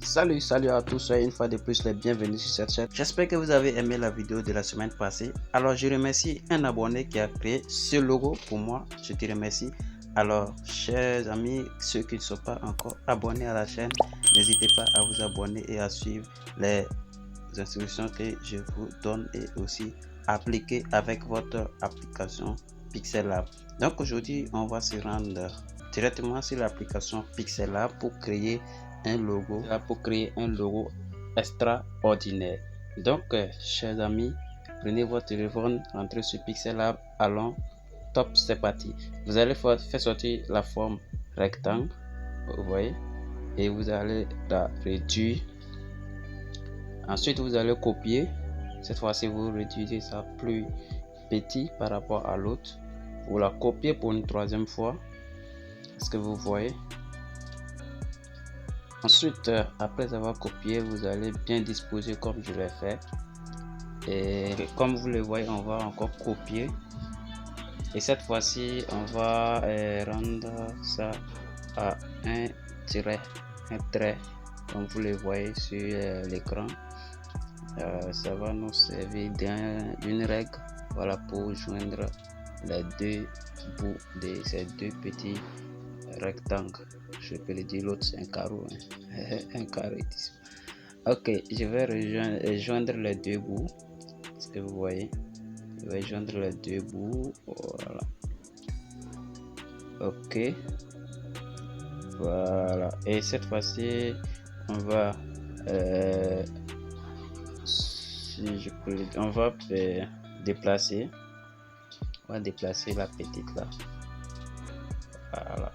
Salut à tous, soyez une fois de plus les bienvenus sur cette chaîne. J'espère que vous avez aimé la vidéo de la semaine passée. Alors je remercie un abonné qui a créé ce logo pour moi, je te remercie. Alors chers amis, ceux qui ne sont pas encore abonnés à la chaîne, n'hésitez pas à vous abonner et à suivre les instructions que je vous donne et aussi appliquer avec votre application Pixellab. Donc aujourd'hui on va se rendre directement sur l'application Pixellab pour créer un logo extraordinaire. Donc chers amis, prenez votre téléphone, entrez sur Pixellab, allons, top, c'est parti. Vous allez faire sortir la forme rectangle, vous voyez, et vous allez la réduire. Ensuite vous allez copier, cette fois-ci vous réduisez ça plus petit par rapport à l'autre, vous la copiez pour une troisième fois, est-ce que vous voyez? Ensuite, après avoir copié, vous allez bien disposer comme je l'ai fait. Et comme vous le voyez, on va encore copier. Et cette fois-ci, on va rendre ça à un trait, comme vous le voyez sur l'écran. Ça va nous servir d'une règle, voilà, pour joindre les deux bouts de ces deux petits rectangles. Je peux le dire, l'autre c'est un carreau, hein. Un carré. Ok, je vais rejoindre les deux bouts. Est-ce que vous voyez? Je vais joindre les deux bouts. Voilà. Ok. Voilà. Et cette fois-ci, on va si je peux, on va déplacer. On va déplacer la petite là. Voilà.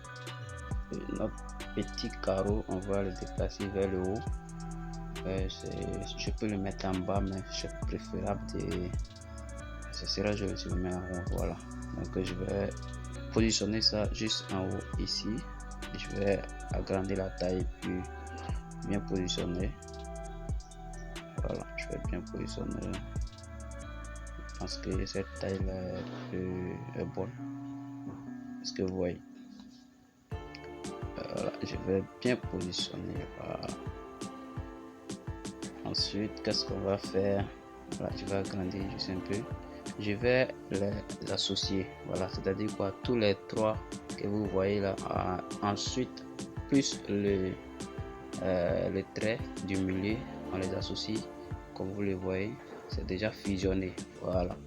Notre petit carreau, on va le déplacer vers le haut. Je peux le mettre en bas, mais c'est préférable de ce sera je le mets en haut. Voilà, donc je vais positionner ça juste en haut ici. Je vais agrandir la taille puis bien positionner. Voilà, je vais bien positionner. Je pense que cette taille là est bonne. Est-ce que vous voyez? Voilà, je vais bien positionner. Voilà. Ensuite, qu'est-ce qu'on va faire? Voilà, je vais agrandir juste un peu. Je vais les associer. Voilà, c'est-à-dire quoi? Tous les trois que vous voyez là. Ensuite, plus le trait du milieu, on les associe. Comme vous le voyez, c'est déjà fusionné. Voilà.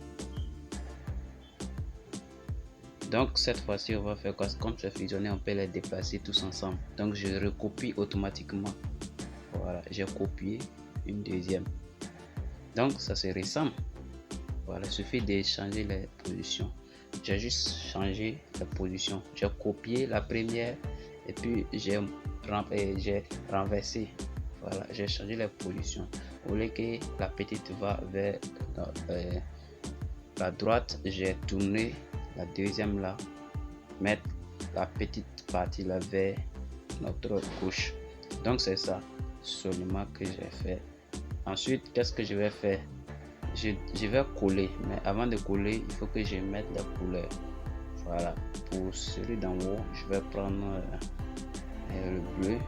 Donc cette fois-ci, on va faire quoi? Comme c'est fusionné, on peut les déplacer tous ensemble. Donc je recopie automatiquement. Voilà, j'ai copié une deuxième. Donc ça se ressemble. Voilà, il suffit de changer les positions. J'ai juste changé la position. J'ai copié la première et puis j'ai renversé. Voilà, j'ai changé les positions. Au lieu que la petite va vers la droite, j'ai tourné la deuxième là, mettre la petite partie là vers notre gauche. Donc c'est ça seulement que j'ai fait. Ensuite, qu'est-ce que je vais faire? Je vais coller, mais avant de coller, il faut que je mette la couleur. Voilà, pour celui d'en haut, je vais prendre le bleu.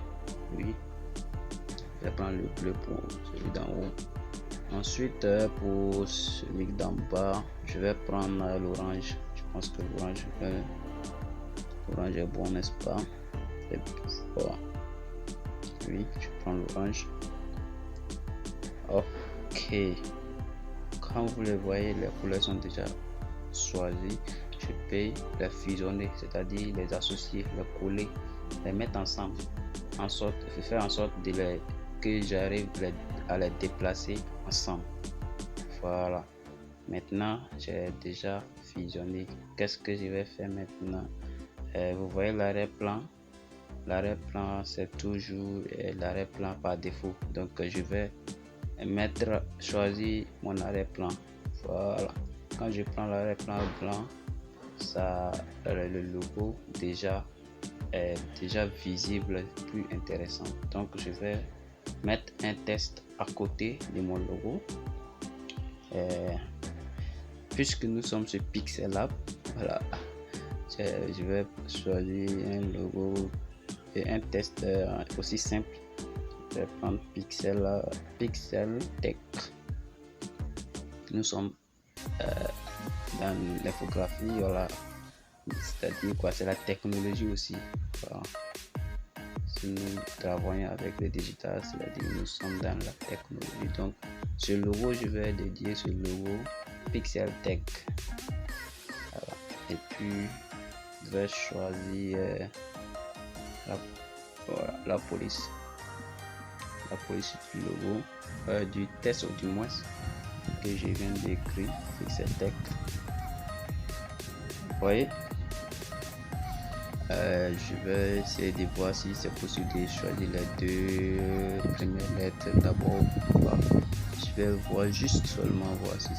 Oui, je vais prendre le bleu pour celui d'en haut. Ensuite, pour celui d'en bas, je vais prendre l'orange. Je pense que l'orange est bon, n'est-ce pas? Oui, je prends l'orange. Ok, quand vous le voyez, les couleurs sont déjà choisies. Je peux les fusionner, c'est-à-dire les associer, les coller, les mettre ensemble, faire en sorte que j'arrive à les déplacer ensemble. Voilà, maintenant j'ai déjà fusionné. Qu'est-ce que je vais faire maintenant? Vous voyez l'arrière-plan. L'arrière-plan, c'est toujours l'arrière-plan par défaut. Donc je vais choisir mon arrière-plan. Voilà, quand je prends l'arrière-plan blanc, ça le logo est déjà visible, plus intéressant. Donc je vais mettre un test à côté de mon logo. Puisque nous sommes sur Pixellab, voilà, je vais choisir un logo et un test aussi simple. je vais prendre Pixel Tech. Nous sommes dans l'infographie, voilà. C'est-à-dire quoi? C'est la technologie aussi. Voilà. Si nous travaillons avec le digital, c'est-à-dire nous sommes dans la technologie. Donc, ce logo, je vais dédier ce logo Pixel Tech. Voilà. Et puis, je vais choisir la police. La police du logo, du test ou du moins que je viens d'écrire, Pixel Tech. Vous voyez? Je vais essayer de voir si c'est possible de choisir les deux premières lettres d'abord. Voilà. Je vais voir juste seulement voir si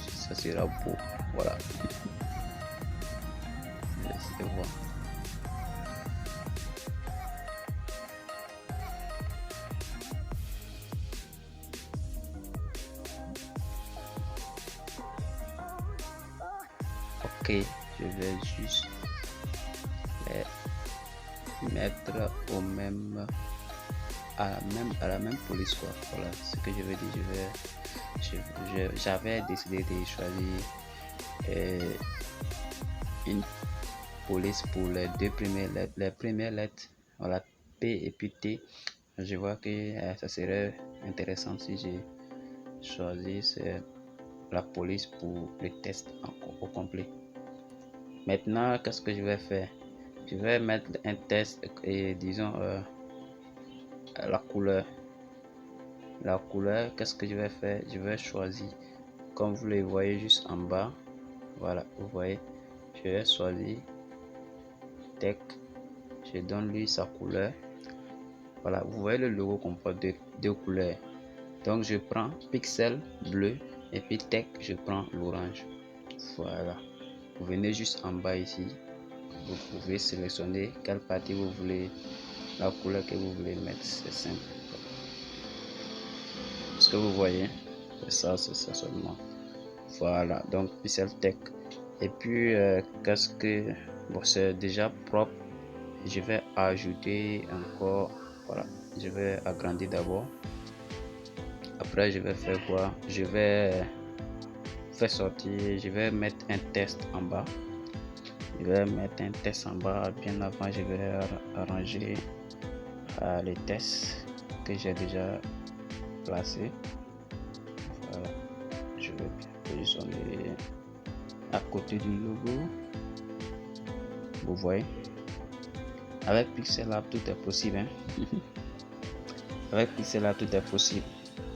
ça sera beau. Voilà. Je vais essayer de voir. Ok, je vais juste les mettre au même à la même police quoi. Voilà ce que je veux dire. J'avais décidé de choisir une police pour les deux premières lettres, voilà, P et puis T. Je vois que ça serait intéressant si j'ai choisi la police pour le test au complet. Maintenant, qu'est-ce que je vais faire? Je vais mettre un test et disons la couleur. La couleur, qu'est-ce que je vais faire? Je vais choisir, comme vous le voyez juste en bas, voilà, vous voyez, je vais choisir Tech. Je donne lui sa couleur. Voilà, vous voyez le logo comporte deux couleurs. Donc je prends Pixel bleu et puis Tech, je prends l'orange. Voilà. Vous venez juste en bas ici. Vous pouvez sélectionner quelle partie vous voulez, la couleur que vous voulez mettre. C'est simple. Ce que vous voyez, c'est ça seulement. Voilà, donc Pixel Tech. Et puis, qu'est-ce que. Bon, c'est déjà propre. Je vais ajouter encore. Voilà, je vais agrandir d'abord. Après, je vais faire quoi? Je vais faire sortir. Je vais mettre un test en bas. Je vais mettre un test en bas. Bien avant, je vais arranger les tests que j'ai déjà placés. Voilà, je vais positionner à côté du logo. Vous voyez, avec Pixel Lab tout est possible, hein? Avec Pixel Lab tout est possible.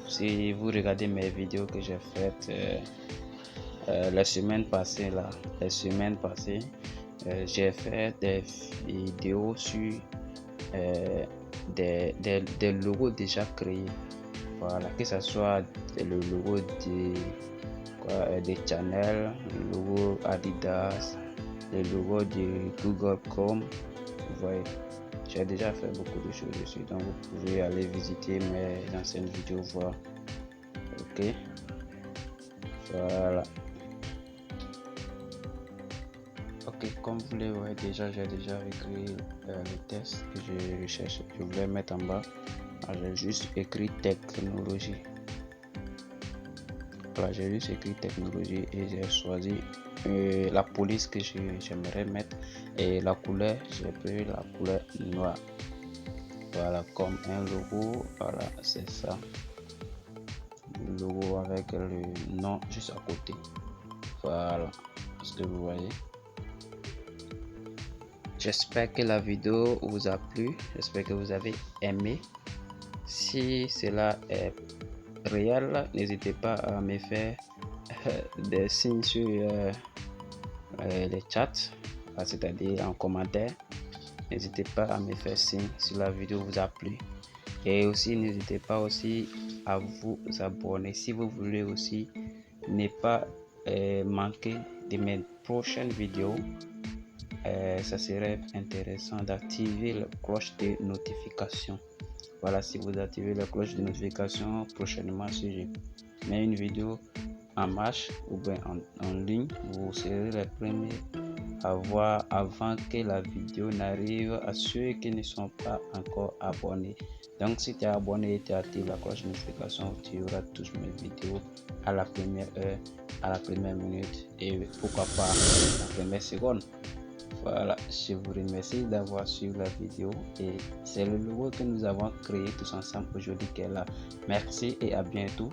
Si vous regardez mes vidéos que j'ai faites la semaine passée j'ai fait des vidéos sur des logos déjà créés. Voilà, que ce soit le logo des Chanel, le logo Adidas, le logo de Google Chrome. Vous voyez, j'ai déjà fait beaucoup de choses dessus, donc vous pouvez aller visiter mes anciennes vidéos voir. Ok, voilà. Ok, comme vous le voyez déjà, j'ai déjà écrit le test que je recherche. Je voulais mettre en bas. J'ai juste écrit technologie. Voilà, j'ai juste écrit technologie et j'ai choisi la police que j'aimerais mettre, et la couleur, j'ai pris la couleur noire. Voilà, comme un logo. Voilà, c'est ça, le logo avec le nom juste à côté. Voilà ce que vous voyez. J'espère que la vidéo vous a plu, j'espère que vous avez aimé. Si cela est réel, n'hésitez pas à me faire des signes sur les chats, c'est-à-dire en commentaire. N'hésitez pas à me faire signe si la vidéo vous a plu, et aussi n'hésitez pas aussi à vous abonner si vous voulez aussi ne pas manquer de mes prochaines vidéos. Ça serait intéressant d'activer la cloche de notification. Voilà, si vous activez la cloche de notification, prochainement si je mets une vidéo en marche ou bien en ligne, vous serez les premiers avoir avant que la vidéo n'arrive à ceux qui ne sont pas encore abonnés. Donc si tu es abonné et tu actives la cloche de notification, tu auras toutes mes vidéos à la première heure, à la première minute et pourquoi pas à la première seconde. Voilà, je vous remercie d'avoir suivi la vidéo et c'est le logo que nous avons créé tous ensemble aujourd'hui qui est là. Merci et à bientôt.